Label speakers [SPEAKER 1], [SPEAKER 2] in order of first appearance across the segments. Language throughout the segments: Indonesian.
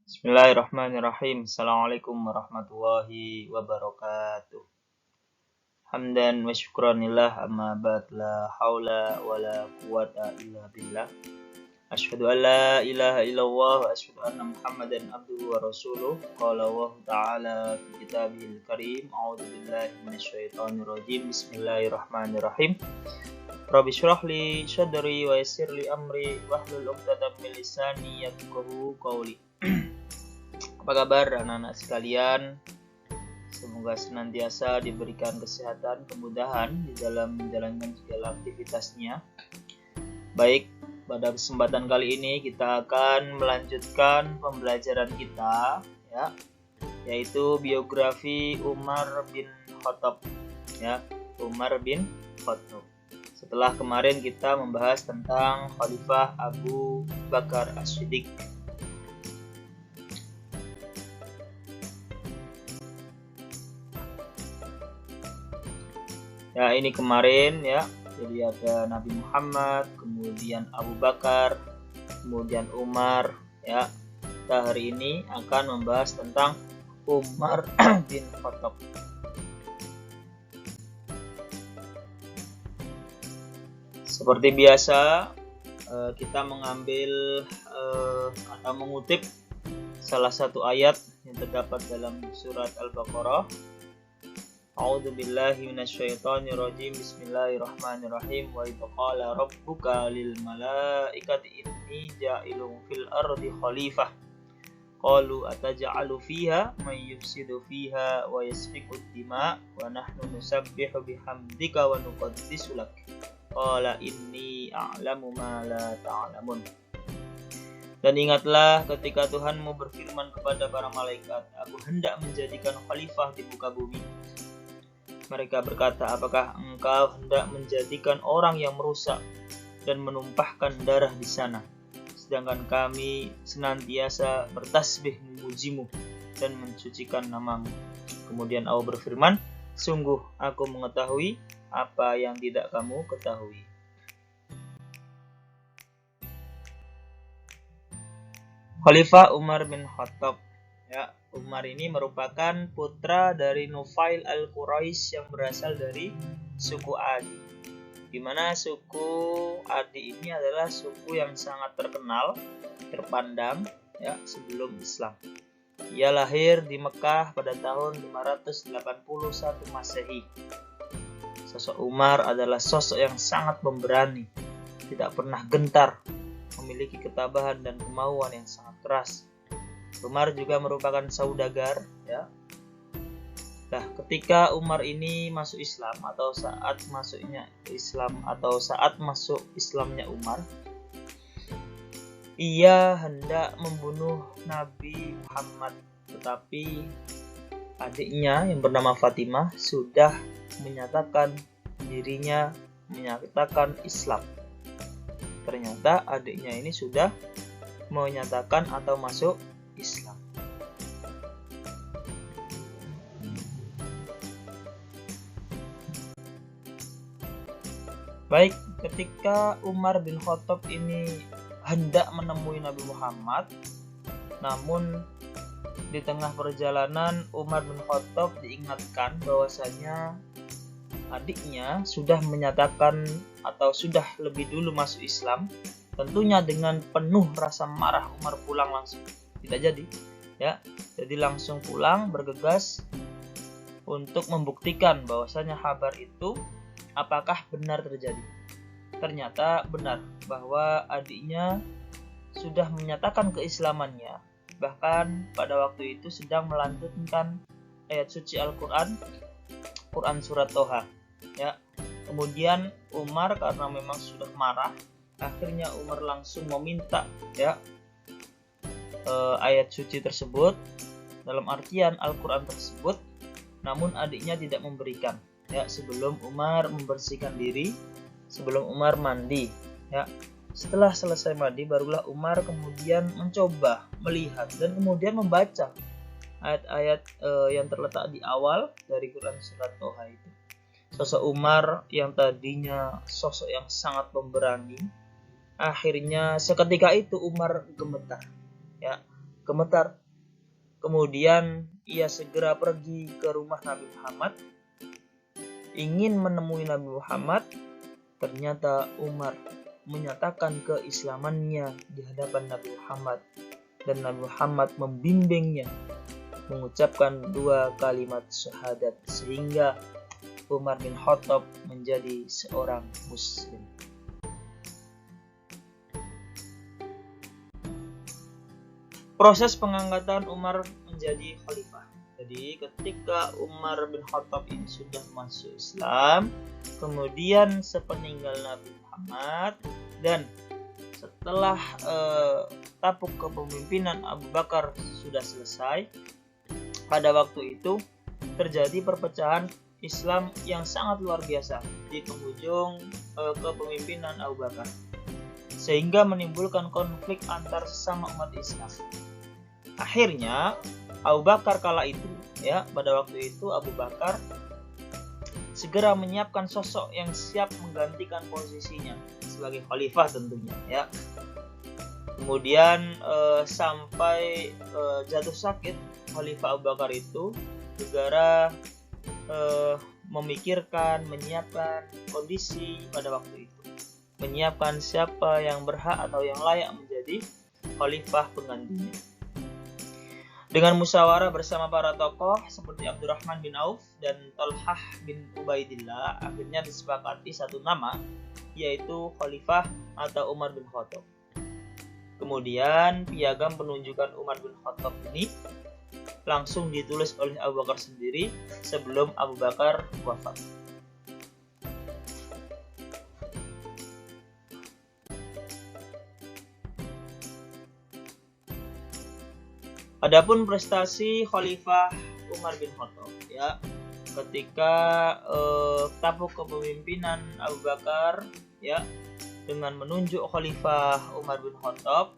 [SPEAKER 1] Bismillahirrahmanirrahim. Assalamualaikum warahmatullahi wabarakatuh. Hamdan wa syukranillah amma ba'd la haula wa la quwata illa billah. Asyhadu an la ilaha illallah wa asyhadu anna Muhammadan abduhu wa rasuluh. Qala Allah ta'ala fi kitabihil karim. A'udzu billahi minasyaitonir rajim. Bismillahirrahmanirrahim. Rabbi shrah li sadri wa yassir li amri wahlul 'uqdatam min lisani yafqahu qawli. Apa kabar anak-anak sekalian? Semoga senantiasa diberikan kesehatan, kemudahan di dalam menjalankan segala aktivitasnya. Baik, pada kesempatan kali ini kita akan melanjutkan pembelajaran kita, ya, yaitu biografi Umar bin Khattab, ya, Umar bin Khattab. Setelah kemarin kita membahas tentang Khalifah Abu Bakar As-Siddiq. Ya, ini kemarin ya. Jadi ada Nabi Muhammad, kemudian Abu Bakar, kemudian Umar ya. Kita hari ini akan membahas tentang Umar bin Khattab. Seperti biasa, kita mengambil atau mengutip salah satu ayat yang terdapat dalam surat Al-Baqarah. A'udzu billahi minasyaitonir rajim. Bismillahirrahmanirrahim. Wa idz qala rabbuka lil malaikati inni ja'ilun fil ardi khalifah. Qalu ataj'alu fiha may yufsidu fiha wa yasfiku ad-dima wa nahnu nusabbihu bihamdika wa nuqaddisu lak. Qala inni a'lamu ma la ta'lamun. Dan ingatlah ketika Tuhanmu berfirman kepada para malaikat, aku hendak menjadikan khalifah di muka bumi. Mereka berkata, apakah engkau hendak menjadikan orang yang merusak dan menumpahkan darah di sana, sedangkan kami senantiasa bertasbih memujimu dan mensucikan namamu. Kemudian Allah berfirman, sungguh aku mengetahui apa yang tidak kamu ketahui. Khalifah Umar bin Khattab. Ya, Umar ini merupakan putra dari Nufail al-Quraisy yang berasal dari suku Adi. Di mana suku Adi ini adalah suku yang sangat terkenal, terpandang ya sebelum Islam. Ia lahir di Mekah pada tahun 581 Masehi. Sosok Umar adalah sosok yang sangat pemberani, tidak pernah gentar, memiliki ketabahan dan kemauan yang sangat keras. Umar juga merupakan saudagar ya. Nah, ketika Umar ini masuk Islam atau saat masuknya Islam atau saat masuk Islamnya Umar, ia hendak membunuh Nabi Muhammad, tetapi adiknya yang bernama Fatimah sudah menyatakan dirinya menyatakan Islam. Ternyata adiknya ini sudah menyatakan atau masuk Islam. Baik, ketika Umar bin Khattab ini hendak menemui Nabi Muhammad, namun di tengah perjalanan Umar bin Khattab diingatkan bahwasanya adiknya sudah menyatakan atau sudah lebih dulu masuk Islam. Tentunya dengan penuh rasa marah Umar pulang langsung. Tidak jadi ya. Jadi langsung pulang bergegas untuk membuktikan bahwasanya kabar itu apakah benar terjadi. Ternyata benar bahwa adiknya sudah menyatakan keislamannya. Bahkan pada waktu itu sedang melantunkan ayat suci Al-Qur'an, Quran surat Toha ya. Kemudian Umar karena memang sudah marah, akhirnya Umar langsung meminta ya ayat suci tersebut dalam artian Al-Quran tersebut, namun adiknya tidak memberikan ya sebelum Umar membersihkan diri, sebelum Umar mandi ya. Setelah selesai mandi barulah Umar kemudian mencoba melihat dan kemudian membaca ayat-ayat yang terletak di awal dari Quran surat Toha itu. Sosok Umar yang tadinya sosok yang sangat pemberani, akhirnya seketika itu Umar gemetar ya, gemetar. Kemudian ia segera pergi ke rumah Nabi Muhammad, ingin menemui Nabi Muhammad. Ternyata Umar menyatakan keislamannya di hadapan Nabi Muhammad, dan Nabi Muhammad membimbingnya mengucapkan 2 kalimat syahadat, sehingga Umar bin Khattab menjadi seorang muslim. Proses pengangkatan Umar menjadi khalifah. Jadi ketika Umar bin Khattab ini sudah masuk Islam, kemudian sepeninggal Nabi Muhammad, dan setelah tapuk kepemimpinan Abu Bakar sudah selesai, pada waktu itu terjadi perpecahan Islam yang sangat luar biasa di penghujung kepemimpinan Abu Bakar, sehingga menimbulkan konflik antar sesama umat Islam. Akhirnya Abu Bakar kala itu, ya, pada waktu itu Abu Bakar segera menyiapkan sosok yang siap menggantikan posisinya sebagai khalifah tentunya, ya. Kemudian sampai jatuh sakit Khalifah Abu Bakar itu gara-gara memikirkan, menyiapkan kondisi pada waktu itu, menyiapkan siapa yang berhak atau yang layak menjadi khalifah penggantinya. Dengan musyawarah bersama para tokoh seperti Abdurrahman bin Auf dan Talhah bin Ubaidillah, akhirnya disepakati satu nama, yaitu khalifah atau Umar bin Khattab. Kemudian piagam penunjukan Umar bin Khattab ini langsung ditulis oleh Abu Bakar sendiri sebelum Abu Bakar wafat. Adapun prestasi Khalifah Umar bin Khattab, ya, ketika tapuk kepemimpinan Abu Bakar, ya, dengan menunjuk Khalifah Umar bin Khattab,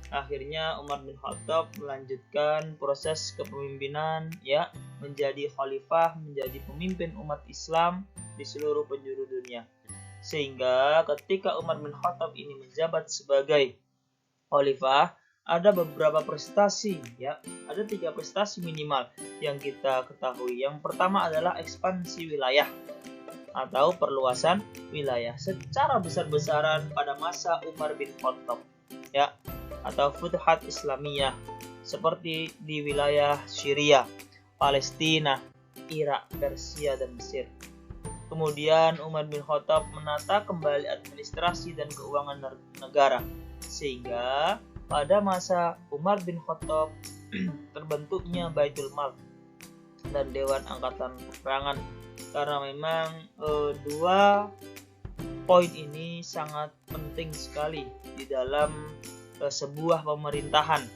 [SPEAKER 1] akhirnya Umar bin Khattab melanjutkan proses kepemimpinan, ya, menjadi khalifah, menjadi pemimpin umat Islam di seluruh penjuru dunia. Sehingga ketika Umar bin Khattab ini menjabat sebagai khalifah, ada beberapa prestasi, ya, ada 3 prestasi minimal yang kita ketahui. Yang pertama adalah ekspansi wilayah atau perluasan wilayah secara besar-besaran pada masa Umar bin Khattab, ya, atau Futuhat Islamiyah, seperti di wilayah Syria, Palestina, Irak, Persia, dan Mesir. Kemudian Umar bin Khattab menata kembali administrasi dan keuangan negara, sehingga pada masa Umar bin Khattab terbentuknya Baitul Mal dan Dewan Angkatan Peperangan, karena memang 2 poin ini sangat penting sekali di dalam sebuah pemerintahan.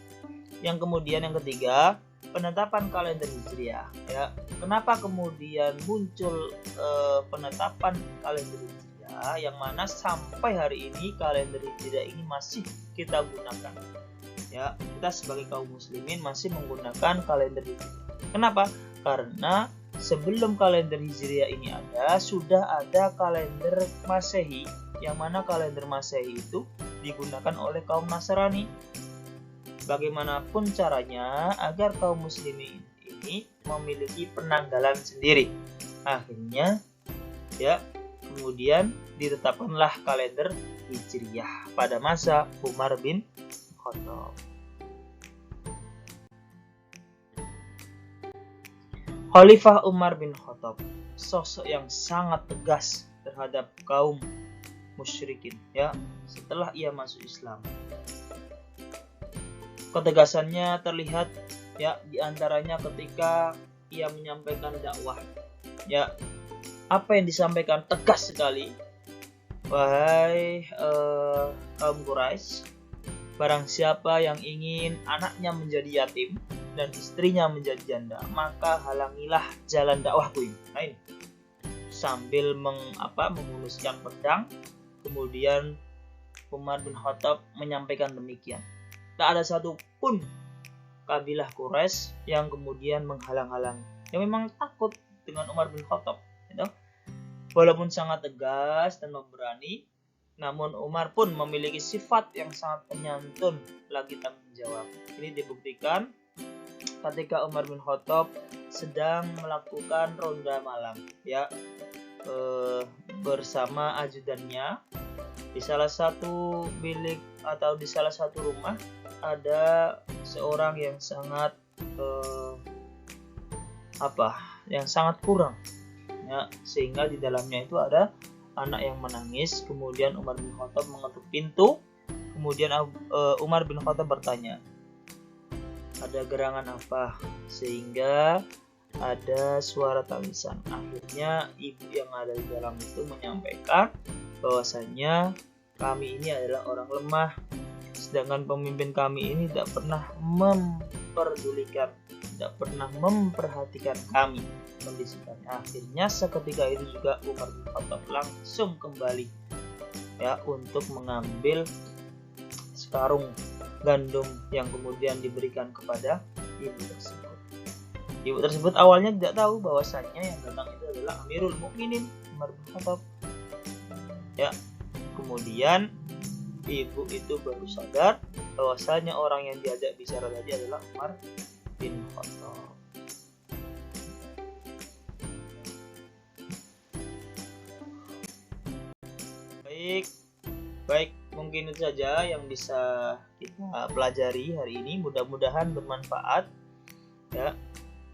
[SPEAKER 1] Yang kemudian yang ketiga, penetapan kalender Hijriah, ya. Kenapa kemudian muncul penetapan kalender Hijriah yang mana sampai hari ini kalender Hijriah ini masih kita gunakan, ya. Kita sebagai kaum muslimin masih menggunakan kalender Hijriah. Kenapa? Karena sebelum kalender Hijriah ini ada, sudah ada kalender Masehi, yang mana kalender Masehi itu digunakan oleh kaum Nasrani. Bagaimanapun caranya agar kaum muslimin ini memiliki penanggalan sendiri. Akhirnya, ya, kemudian ditetapkanlah kalender Hijriah pada masa Umar bin Khattab. Khalifah Umar bin Khattab, sosok yang sangat tegas terhadap kaum musyrikin, ya, setelah ia masuk Islam. Ketegasannya terlihat, ya, diantaranya ketika ia menyampaikan dakwah, ya. Apa yang disampaikan tegas sekali. Wahai kaum Quraisy, barang siapa yang ingin anaknya menjadi yatim dan istrinya menjadi janda, maka halangilah jalan dakwahku ini. Nah, ini sambil menguluskan pedang, kemudian Umar bin Khattab menyampaikan demikian. Tak ada satupun kabilah Quraisy yang kemudian menghalang-halangi, yang memang takut dengan Umar bin Khattab, gitu. Walaupun sangat tegas dan memberani, Namun Umar pun memiliki sifat yang sangat penyantun lagi tanggung jawab. Ini dibuktikan ketika Umar bin Khattab sedang melakukan ronda malam, ya, bersama ajudannya. Di salah satu bilik atau di salah satu rumah ada seorang yang sangat yang sangat kurang, ya, sehingga di dalamnya itu ada anak yang menangis. Kemudian Umar bin Khattab mengetuk pintu. Kemudian Umar bin Khattab bertanya, ada gerangan apa? Sehingga ada suara tangisan. Akhirnya ibu yang ada di dalam itu menyampaikan bahwasanya kami ini adalah orang lemah, sedangkan pemimpin kami ini tidak pernah memperdulikan, tidak pernah memperhatikan kami, kondisi kami. Akhirnya seketika itu juga Umar bin Khattab langsung kembali, ya, untuk mengambil sekarung gandum yang kemudian diberikan kepada ibu tersebut. Ibu tersebut awalnya tidak tahu bahwasanya yang datang itu adalah Amirul Mukminin Umar bin Khattab. Ya, kemudian ibu itu baru sadar bahwasanya orang yang diajak bicara tadi adalah Umar bin Khattab. Baik, mungkin itu saja yang bisa kita pelajari hari ini. Mudah-mudahan bermanfaat, ya.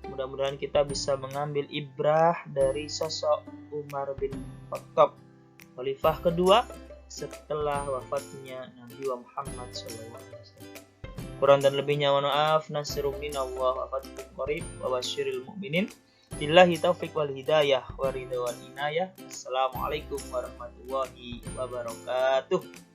[SPEAKER 1] Mudah-mudahan kita bisa mengambil ibrah dari sosok Umar bin Khattab, khalifah kedua setelah wafatnya Nabi Muhammad SAW. Kurang dan lebihnya mohon maaf. Nasrun minallah wa fathun qarib wa basyiril mu'minin. Billahi taufiq wal hidayah wa ridha wal inayah. Assalamualaikum warahmatullahi wabarakatuh.